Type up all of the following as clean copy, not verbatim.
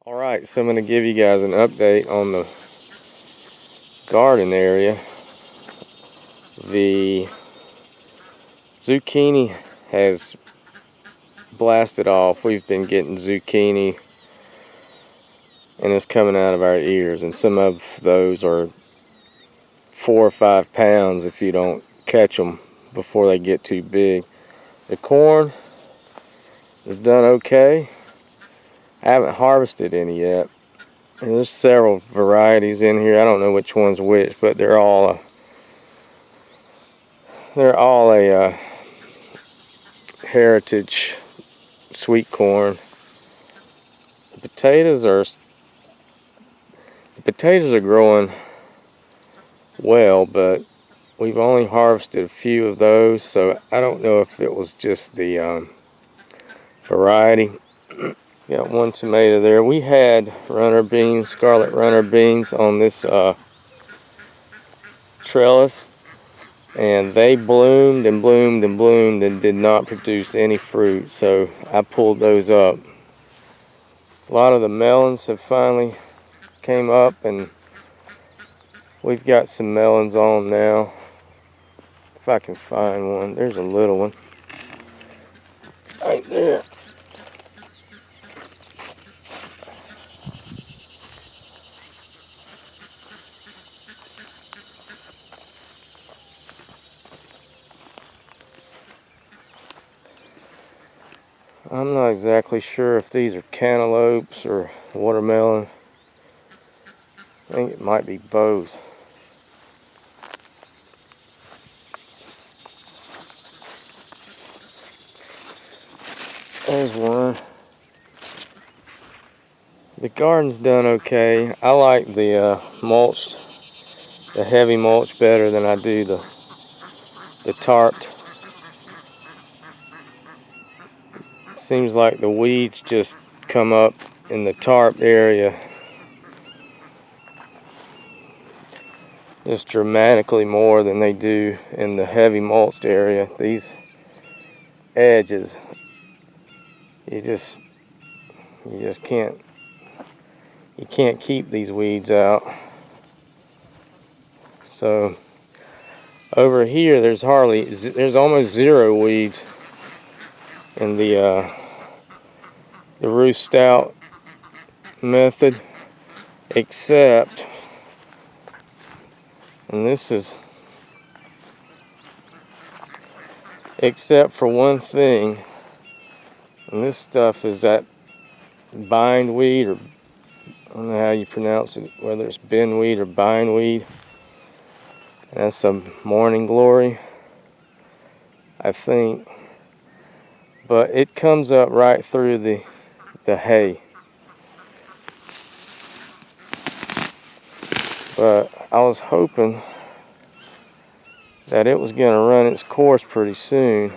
Alright, so I'm going to give you guys an update on the garden area. The zucchini has blasted off. We've been getting zucchini and it's coming out of our ears, and some of those are 4 or 5 pounds if you don't catch them before they get too big. The corn is done okay. I haven't harvested any yet. And there's several varieties in here. I don't know which one's which, but they're all a heritage sweet corn. The potatoes are growing well, but we've only harvested a few of those, so I don't know if it was just the variety. Got one tomato there. We had runner beans, scarlet runner beans on this trellis, and they bloomed and bloomed and bloomed and did not produce any fruit, so I pulled those up. A lot of the melons have finally came up, and we've got some melons on now. If I can find one. There's a little one right there. I'm not exactly sure if these are cantaloupes or watermelon. I think it might be both. There's one. The garden's done okay. I like the the heavy mulch better than I do the tarped. Seems like the weeds just come up in the tarp area just dramatically more than they do in the heavy mulched area. These edges, you just can't keep these weeds out. So over here there's almost zero weeds in the roof stout method, except, and this is except for one thing, and this stuff is that bindweed, or I don't know how you pronounce it, whether it's bindweed or bindweed. That's some morning glory, I think, but it comes up right through the hay. But I was hoping that it was going to run its course pretty soon,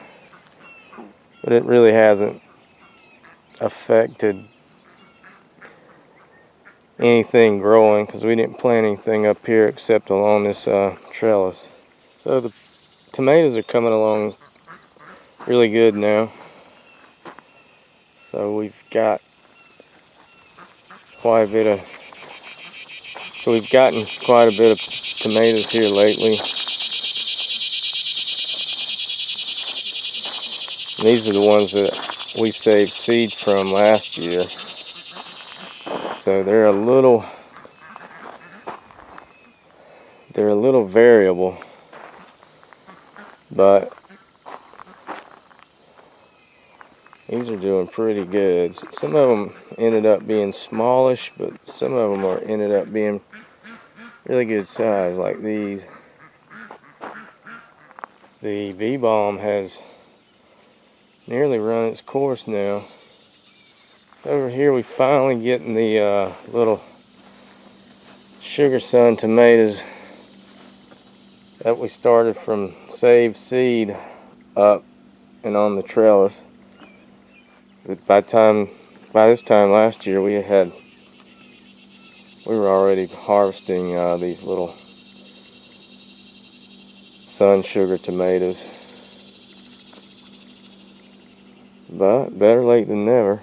but it really hasn't affected anything growing, because we didn't plant anything up here except along this trellis. So the tomatoes are coming along really good now. So we've got quite a bit of, we've gotten quite a bit of tomatoes here lately. And these are the ones that we saved seed from last year. So they're a little variable, but these are doing pretty good. Some of them ended up being smallish, but some of them ended up being really good size, like these. The bee balm has nearly run its course now. Over here we finally getting the little Sugar Sun tomatoes that we started from saved seed up and on the trellis. But by this time last year we were already harvesting these little sun sugar tomatoes. But better late than never.